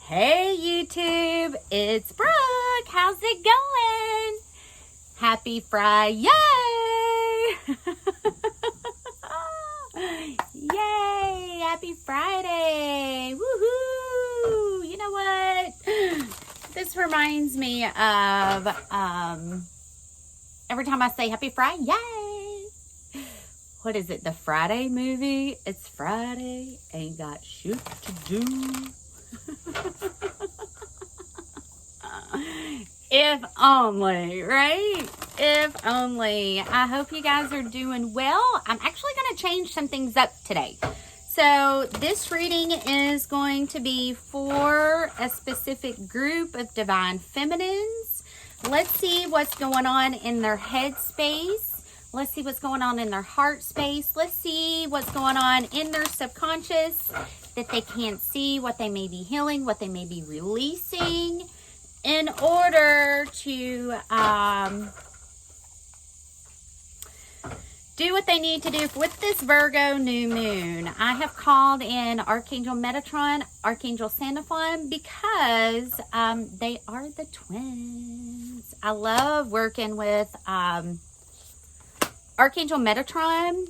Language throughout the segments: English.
Hey YouTube, it's Brooke. How's it going? Happy Friday! Yay! Happy Friday! Woohoo! You know what? This reminds me of every time I say Happy Friday, yay! What is it? The Friday movie? It's Friday, ain't got shit to do. If only, right? If only. I hope you guys are doing well. I'm actually going to change some things up today. So this reading is going to be for a specific group of divine feminines. Let's see what's going on in their head space. Let's see what's going on in their heart space. Let's see what's going on in their subconscious that they can't see, what they may be healing, what they may be releasing in order to do what they need to do with this Virgo new moon. I have called in Archangel Metatron, Archangel Sandalphon, because they are the twins. I love working with Archangel Metatron.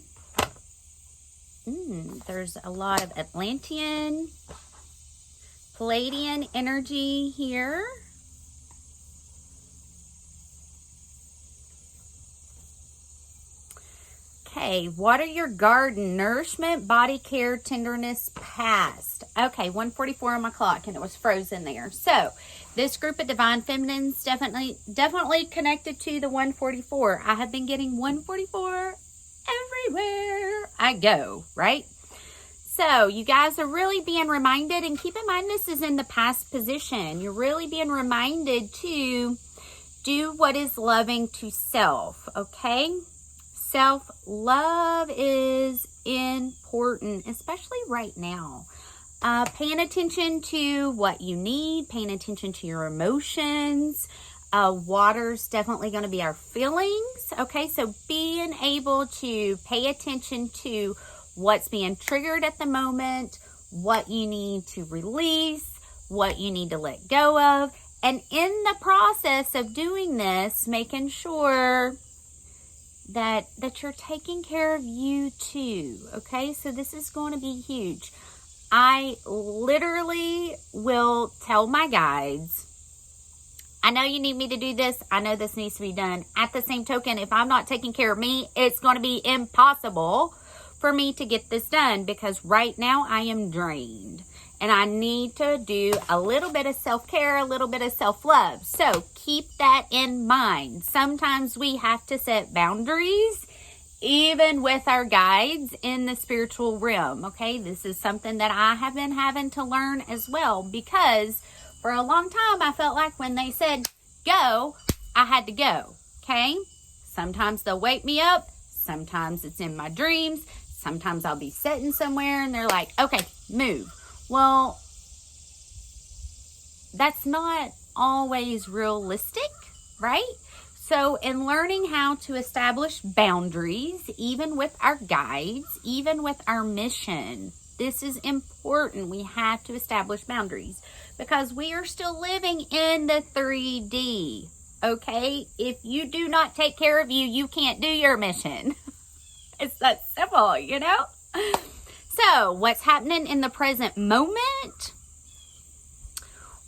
There's a lot of Atlantean, Palladian energy here. Okay, water your garden, nourishment, body care, tenderness, past. Okay, 1:44 on my clock, and it was frozen there. So, this group of divine feminines definitely connected to the 144. I have been getting 144 everywhere I go, right? So, you guys are really being reminded, and keep in mind this is in the past position. You're really being reminded to do what is loving to self, okay? Self-love is important, especially right now. Paying attention to what you need, paying attention to your emotions. Water's definitely going to be our feelings. Okay, so being able to pay attention to what's being triggered at the moment, what you need to release, what you need to let go of. And in the process of doing this, making sure that you're taking care of you too. Okay, so this is going to be huge. I literally will tell my guides, I know you need me to do this. I know this needs to be done. At the same token, if I'm not taking care of me, it's going to be impossible for me to get this done, because right now I am drained and I need to do a little bit of self-care, a little bit of self-love. So keep that in mind. Sometimes we have to set boundaries, even with our guides in the spiritual realm. Okay, this is something that I have been having to learn as well, because for a long time I felt like when they said go, I had to go. Okay, sometimes they'll wake me up, sometimes it's in my dreams, sometimes I'll be sitting somewhere and they're like, okay, move. Well, that's not always realistic, right? So in learning how to establish boundaries, even with our guides, even with our mission, this is important. We have to establish boundaries because we are still living in the 3D, okay? If you do not take care of you, you can't do your mission. It's that simple, you know? So, what's happening in the present moment?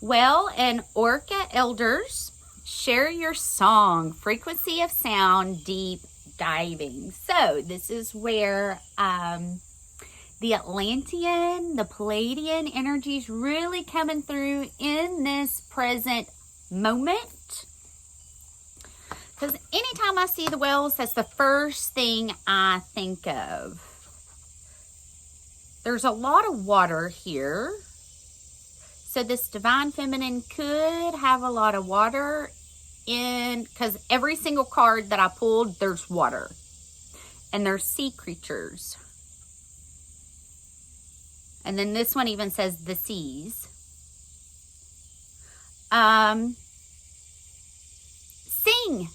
Well, in Orca Elders, share your song, frequency of sound, deep diving. So, this is where the Atlantean, the Palladian energy is really coming through in this present moment. Because anytime I see the whales, that's the first thing I think of. There's a lot of water here. So this divine feminine could have a lot of water in, because every single card that I pulled, there's water. And there's sea creatures. And then this one even says the seas. Sing.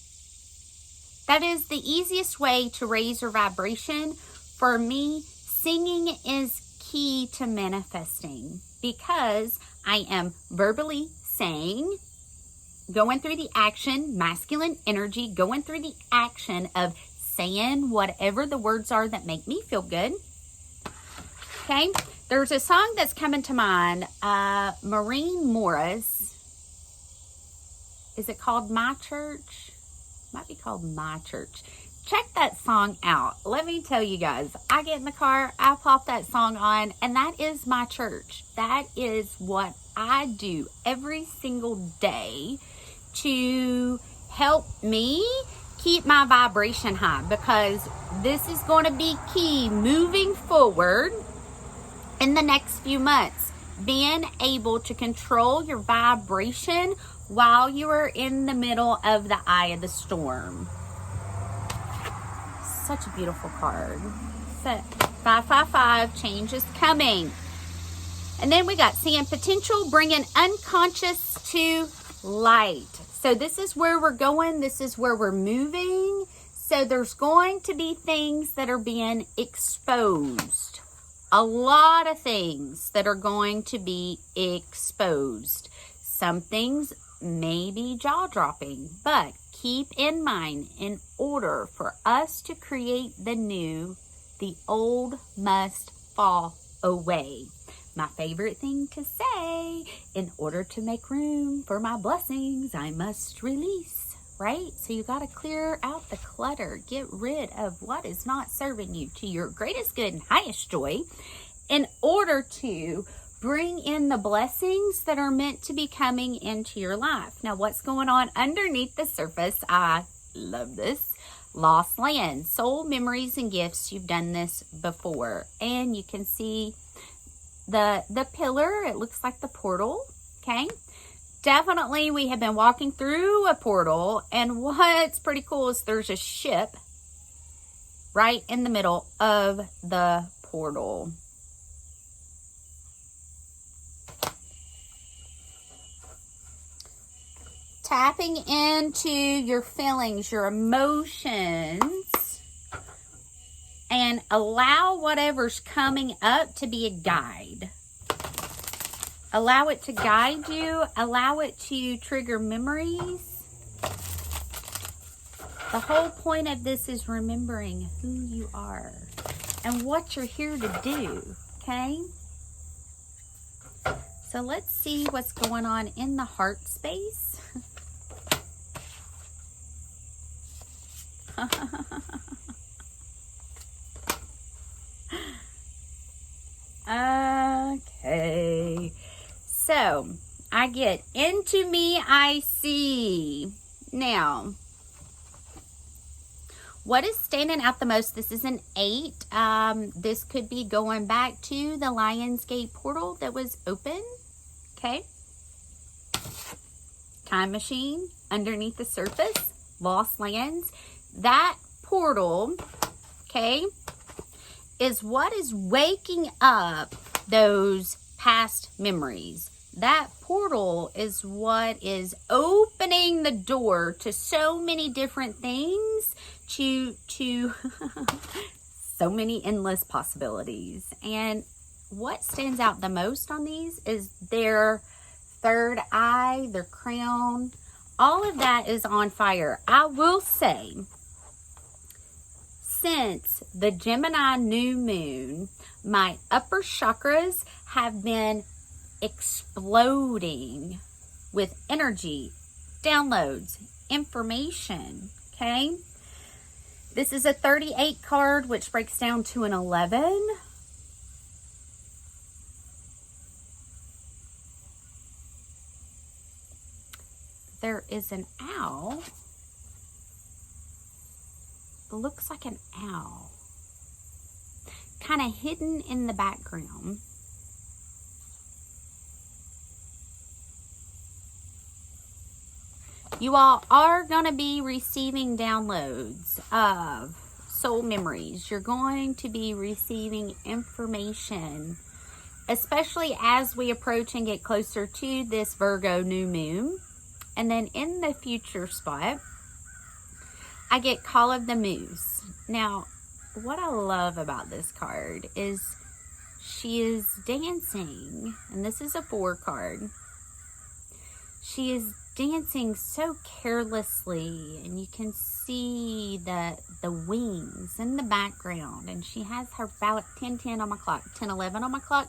That is the easiest way to raise your vibration. For me, singing is key to manifesting, because I am verbally saying, going through the action, masculine energy, going through the action of saying whatever the words are that make me feel good. Okay, there's a song that's coming to mind, Maureen Morris. Is it called My Church? Might be called My Church. Check that song out. Let me tell you guys, I get in the car, I pop that song on, and that is my church. That is what I do every single day to help me keep my vibration high, because this is going to be key moving forward in the next few months. Being able to control your vibration while you are in the middle of the eye of the storm. Such a beautiful card. So 555, change is coming. And then we got seeing potential, bringing unconscious to light. So this is where we're going. This is where we're moving. So there's going to be things that are being exposed. A lot of things that are going to be exposed. Some things may be jaw-dropping, but keep in mind, in order for us to create the new, the old must fall away. My favorite thing to say, in order to make room for my blessings, I must release, right? So you got to clear out the clutter, get rid of what is not serving you to your greatest good and highest joy, in order to bring in the blessings that are meant to be coming into your life. Now, what's going on underneath the surface? I love this. Lost land, soul memories and gifts. You've done this before, and you can see the pillar. It looks like the portal. Okay, definitely we have been walking through a portal, and what's pretty cool is there's a ship right in the middle of the portal. Tapping into your feelings, your emotions, and allow whatever's coming up to be a guide. Allow it to guide you. Allow it to trigger memories. The whole point of this is remembering who you are and what you're here to do, okay? So let's see what's going on in the heart space. Okay, so I get into me, I see. Now, what is standing out the most? This is an 8. This could be going back to the Lionsgate portal that was open. Okay. Time machine underneath the surface, lost lands. That portal, okay, is what is waking up those past memories. That portal is what is opening the door to so many different things, to so many endless possibilities. And what stands out the most on these is their third eye, their crown. All of that is on fire. I will say, since the Gemini new moon, my upper chakras have been exploding with energy, downloads, information, okay? This is a 38 card, which breaks down to an 11. There is an owl. It looks like an owl, kind of hidden in the background. You all are going to be receiving downloads of soul memories. You're going to be receiving information, especially as we approach and get closer to this Virgo new moon. And then in the future spot, I get Call of the Moose. Now, what I love about this card is she is dancing, and this is a 4 card. She is dancing so carelessly, and you can see the wings in the background, and she has her 10:10 on my clock, 10:11 on my clock.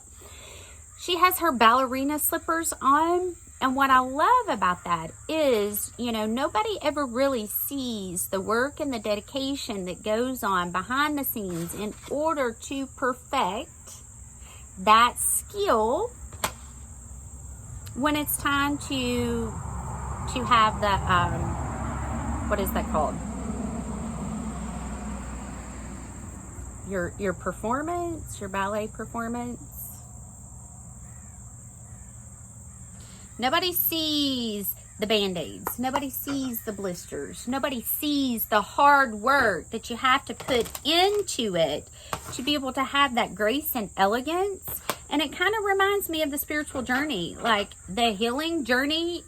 She has her ballerina slippers on, and what I love about that is, you know, nobody ever really sees the work and the dedication that goes on behind the scenes in order to perfect that skill when it's time to have the, what is that called? Your performance, your ballet performance. Nobody sees the band-aids. Nobody sees the blisters. Nobody sees the hard work that you have to put into it to be able to have that grace and elegance. And it kind of reminds me of the spiritual journey, like the healing journey.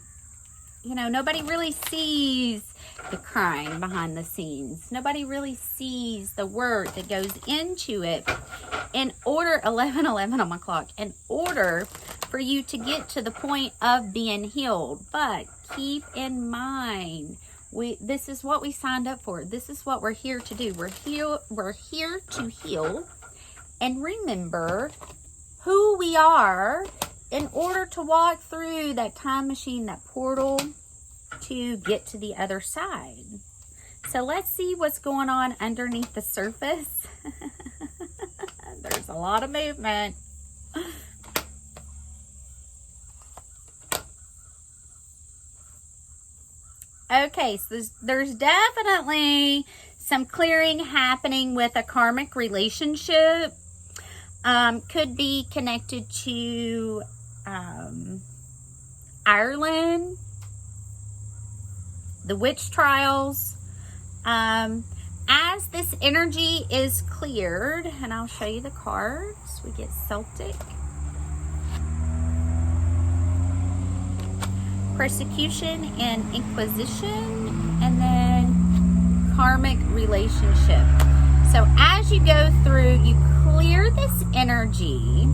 You know, nobody really sees the crying behind the scenes. Nobody really sees the work that goes into it in order, 11:11 on my clock, in order for you to get to the point of being healed. But keep in mind, this is what we signed up for. This is what we're here to do. We're here to heal and remember who we are in order to walk through that time machine, that portal, to get to the other side. So let's see what's going on underneath the surface. There's a lot of movement. Okay, so there's definitely some clearing happening with a karmic relationship. Could be connected to Ireland, the witch trials. As this energy is cleared, and I'll show you the cards, we get Celtic, persecution and inquisition, and then karmic relationship. So as you go through, you clear this energy.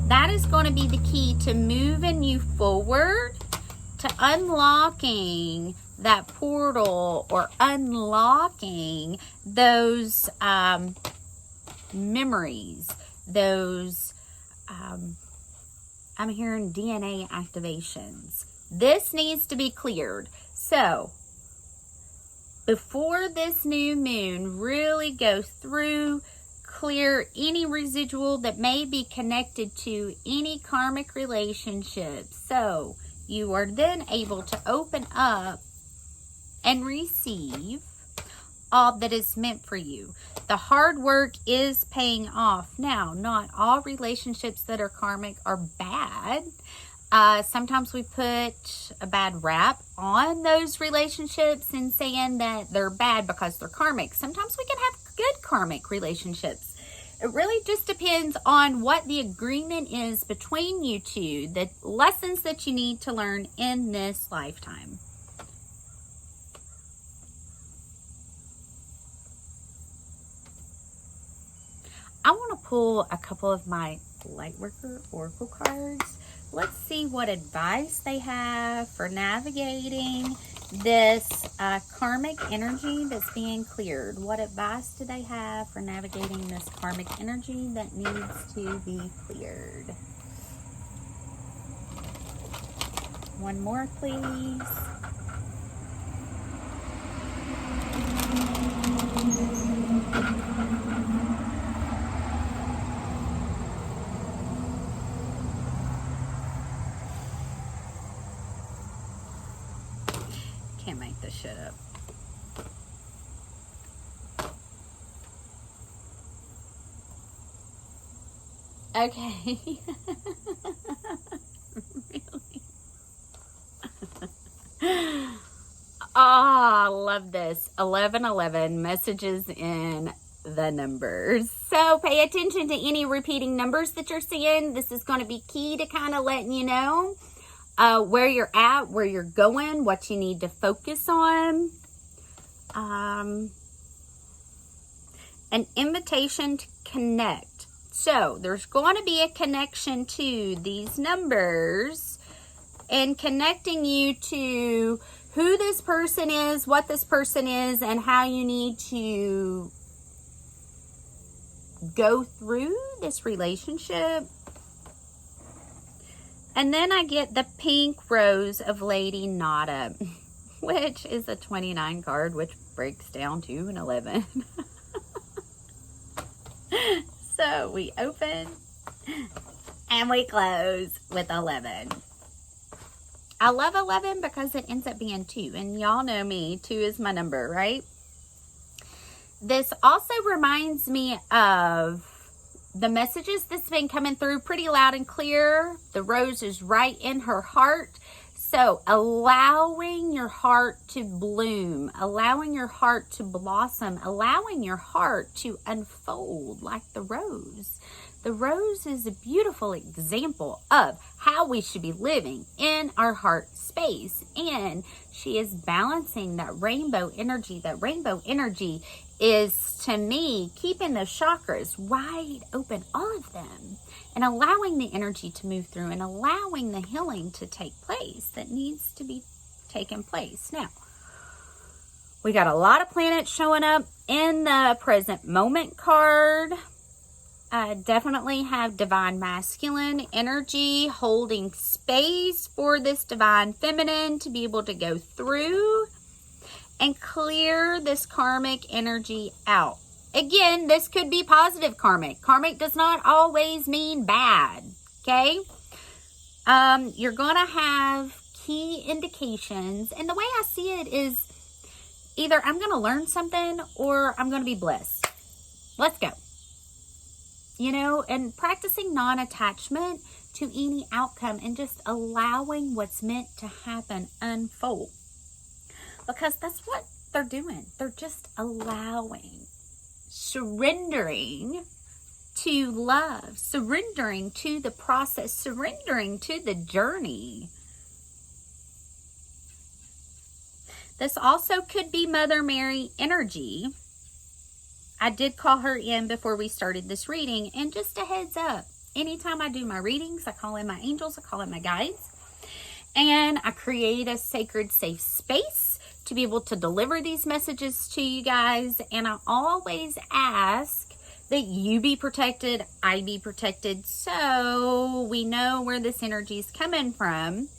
That is going to be the key to moving you forward, to unlocking that portal, or unlocking those memories, those I'm hearing DNA activations. This needs to be cleared. So before this new moon, really go through, clear any residual that may be connected to any karmic relationship. So you are then able to open up and receive all that is meant for you. The hard work is paying off. Now, not all relationships that are karmic are bad. Sometimes we put a bad rap on those relationships and saying that they're bad because they're karmic. Sometimes we can have good karmic relationships. It really just depends on what the agreement is between you two, the lessons that you need to learn in this lifetime. I want to pull a couple of my Lightworker Oracle cards. Let's see what advice they have for navigating this karmic energy that's being cleared. What advice do they have for navigating this karmic energy that needs to be cleared? One more, please. Can't make this shit up. Okay. Really? I love this. 1111 messages in the numbers. So pay attention to any repeating numbers that you're seeing. This is going to be key to kind of letting you know where you're at, where you're going, what you need to focus on. An invitation to connect So there's going to be a connection to these numbers and connecting you to who this person is, what this person is, and how you need to go through this relationship. And then I get the pink rose of Lady Nada, which is a 29 card, which breaks down to an 11. So we open and we close with 11. I love 11 because it ends up being 2. And y'all know me, 2 is my number, right? This also reminds me of the messages that's been coming through pretty loud and clear. The rose is right in her heart. So allowing your heart to bloom, allowing your heart to blossom, allowing your heart to unfold like the rose. The rose is a beautiful example of how we should be living in our heart space. And she is balancing that rainbow energy. That rainbow energy is, to me, keeping those chakras wide open, all of them, and allowing the energy to move through and allowing the healing to take place that needs to be taken place. Now, we got a lot of planets showing up in the present moment card. I definitely have divine masculine energy holding space for this divine feminine to be able to go through and clear this karmic energy out. Again, this could be positive karmic. Karmic does not always mean bad, okay? You're going to have key indications, and the way I see it is either I'm going to learn something or I'm going to be blessed. Let's go. You know, and practicing non-attachment to any outcome and just allowing what's meant to happen unfold. Because that's what they're doing. They're just allowing, surrendering to love, surrendering to the process, surrendering to the journey. This also could be Mother Mary energy. I did call her in before we started this reading, and just a heads up, anytime I do my readings, I call in my angels, I call in my guides, and I create a sacred safe space to be able to deliver these messages to you guys. And I always ask that you be protected, I be protected, so we know where this energy is coming from.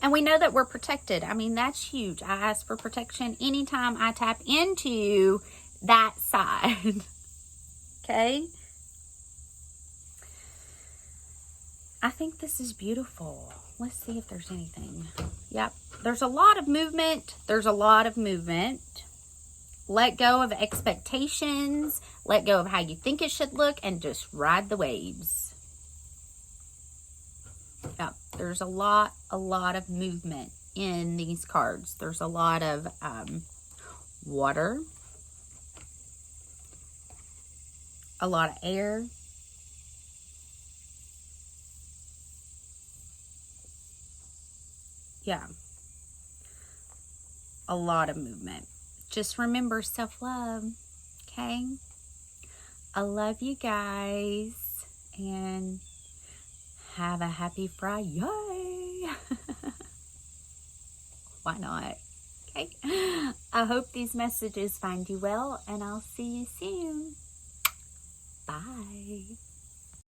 And we know that we're protected. I mean, that's huge. I ask for protection anytime I tap into that side. Okay? I think this is beautiful. Let's see if there's anything. Yep. There's a lot of movement. There's a lot of movement. Let go of expectations. Let go of how you think it should look and just ride the waves. Yep. There's a lot of movement in these cards. There's a lot of water. A lot of air. Yeah. A lot of movement. Just remember self-love. Okay? I love you guys. And have a happy Friday. Why not? Okay? I hope these messages find you well, and I'll see you soon. Bye.